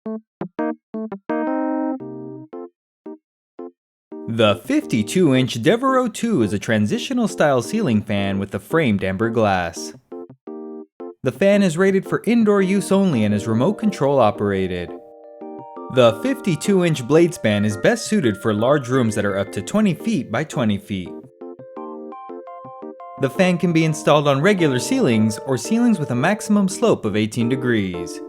The 52-inch Devereaux II is a transitional style ceiling fan with a framed amber glass. The fan is rated for indoor use only and is remote control operated. The 52-inch blade span is best suited for large rooms that are up to 20 feet by 20 feet. The fan can be installed on regular ceilings or ceilings with a maximum slope of 18 degrees.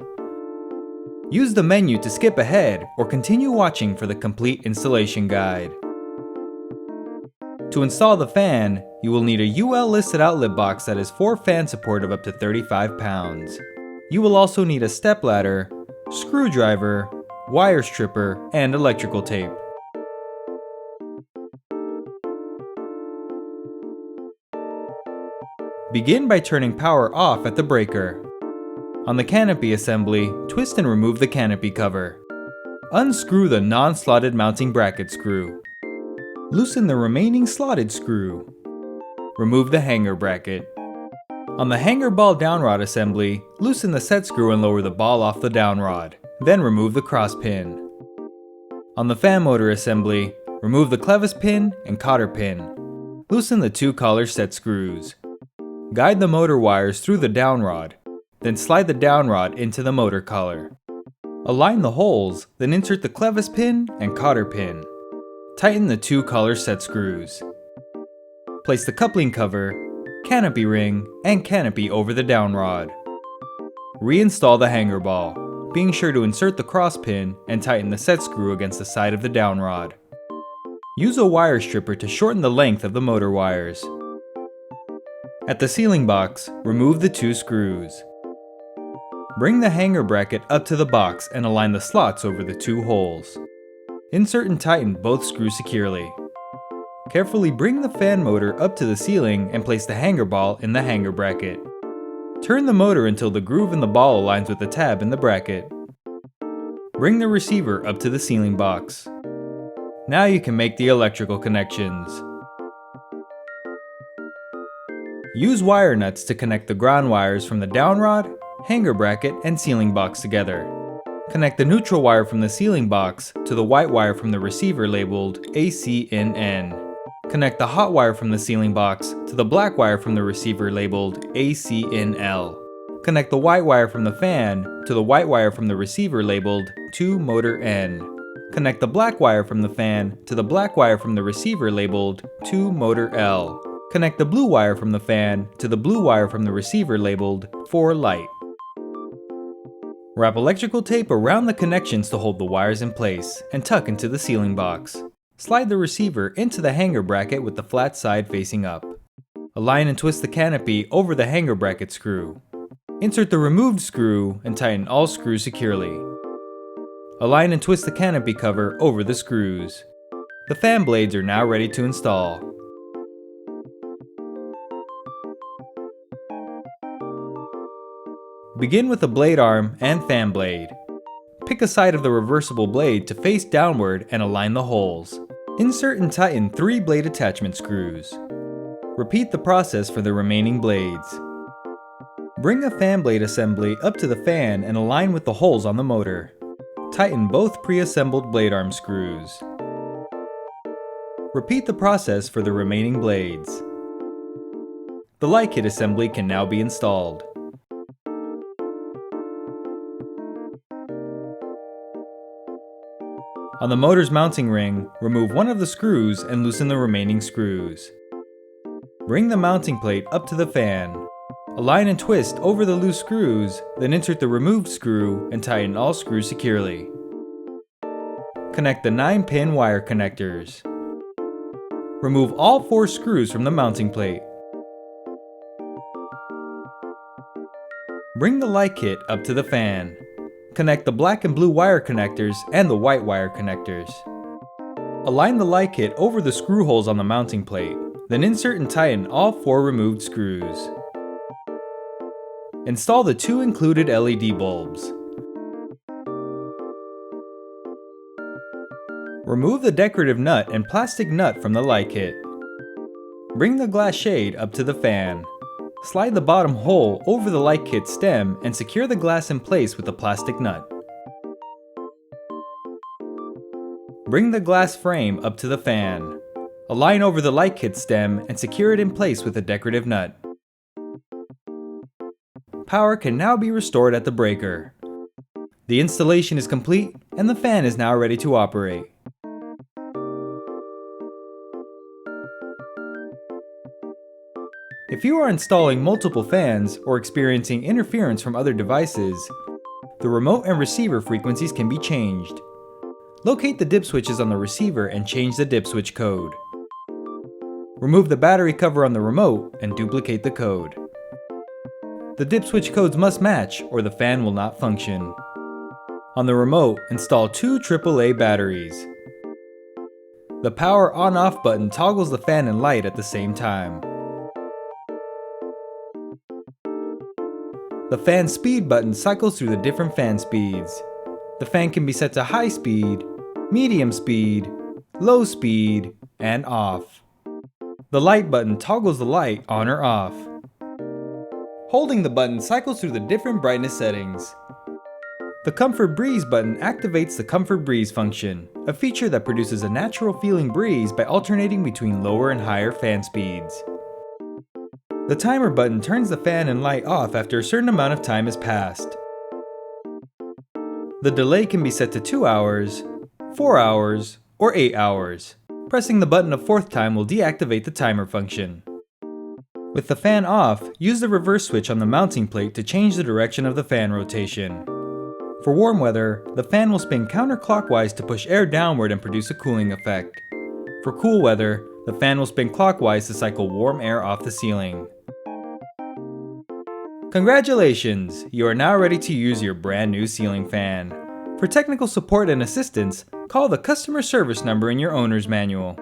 Use the menu to skip ahead or continue watching for the complete installation guide. To install the fan, you will need a UL listed outlet box that has 4 fan support of up to 35 pounds. You will also need a stepladder, screwdriver, wire stripper, and electrical tape. Begin by turning power off at the breaker. On the canopy assembly, twist and remove the canopy cover. Unscrew the non-slotted mounting bracket screw. Loosen the remaining slotted screw. Remove the hanger bracket. On the hanger ball downrod assembly, loosen the set screw and lower the ball off the downrod. Then remove the cross pin. On the fan motor assembly, remove the clevis pin and cotter pin. Loosen the 2 collar set screws. Guide the motor wires through the downrod, then slide the downrod into the motor collar. Align the holes, then insert the clevis pin and cotter pin. Tighten the 2 collar set screws. Place the coupling cover, canopy ring, and canopy over the downrod. Reinstall the hanger ball, being sure to insert the cross pin and tighten the set screw against the side of the downrod. Use a wire stripper to shorten the length of the motor wires. At the ceiling box, remove the 2 screws. Bring the hanger bracket up to the box and align the slots over the 2 holes. Insert and tighten both screws securely. Carefully bring the fan motor up to the ceiling and place the hanger ball in the hanger bracket. Turn the motor until the groove in the ball aligns with the tab in the bracket. Bring the receiver up to the ceiling box. Now you can make the electrical connections. Use wire nuts to connect the ground wires from the downrod, hanger bracket, and ceiling box together. Connect the neutral wire from the ceiling box to the white wire from the receiver labeled AC-in-N. Connect the hot wire from the ceiling box to the black wire from the receiver labeled AC-in-L. Connect the white wire from the fan to the white wire from the receiver labeled to motor N. Connect the black wire from the fan to the black wire from the receiver labeled to motor L. Connect the blue wire from the fan to the blue wire from the receiver labeled for light. Wrap electrical tape around the connections to hold the wires in place and tuck into the ceiling box. Slide the receiver into the hanger bracket with the flat side facing up. Align and twist the canopy over the hanger bracket screw. Insert the removed screw and tighten all screws securely. Align and twist the canopy cover over the screws. The fan blades are now ready to install. Begin with the blade arm and fan blade. Pick a side of the reversible blade to face downward and align the holes. Insert and tighten 3 blade attachment screws. Repeat the process for the remaining blades. Bring a fan blade assembly up to the fan and align with the holes on the motor. Tighten both pre-assembled blade arm screws. Repeat the process for the remaining blades. The light kit assembly can now be installed. On the motor's mounting ring, remove one of the screws and loosen the remaining screws. Bring the mounting plate up to the fan. Align and twist over the loose screws, then insert the removed screw and tighten all screws securely. Connect the 9-pin wire connectors. Remove all 4 screws from the mounting plate. Bring the light kit up to the fan. Connect the black and blue wire connectors and the white wire connectors. Align the light kit over the screw holes on the mounting plate, then insert and tighten all 4 removed screws. Install the 2 included LED bulbs. Remove the decorative nut and plastic nut from the light kit. Bring the glass shade up to the fan. Slide the bottom hole over the light kit stem and secure the glass in place with the plastic nut. Bring the glass frame up to the fan. Align over the light kit stem and secure it in place with a decorative nut. Power can now be restored at the breaker. The installation is complete and the fan is now ready to operate. If you are installing multiple fans or experiencing interference from other devices, the remote and receiver frequencies can be changed. Locate the dip switches on the receiver and change the dip switch code. Remove the battery cover on the remote and duplicate the code. The dip switch codes must match or the fan will not function. On the remote, install two AAA batteries. The power on-off button toggles the fan and light at the same time. The fan speed button cycles through the different fan speeds. The fan can be set to high speed, medium speed, low speed, and off. The light button toggles the light on or off. Holding the button cycles through the different brightness settings. The Comfort Breeze button activates the Comfort Breeze function, a feature that produces a natural feeling breeze by alternating between lower and higher fan speeds. The timer button turns the fan and light off after a certain amount of time has passed. The delay can be set to 2 hours, 4 hours, or 8 hours. Pressing the button a fourth time will deactivate the timer function. With the fan off, use the reverse switch on the mounting plate to change the direction of the fan rotation. For warm weather, the fan will spin counterclockwise to push air downward and produce a cooling effect. For cool weather, the fan will spin clockwise to cycle warm air off the ceiling. Congratulations! You are now ready to use your brand new ceiling fan. For technical support and assistance, call the customer service number in your owner's manual.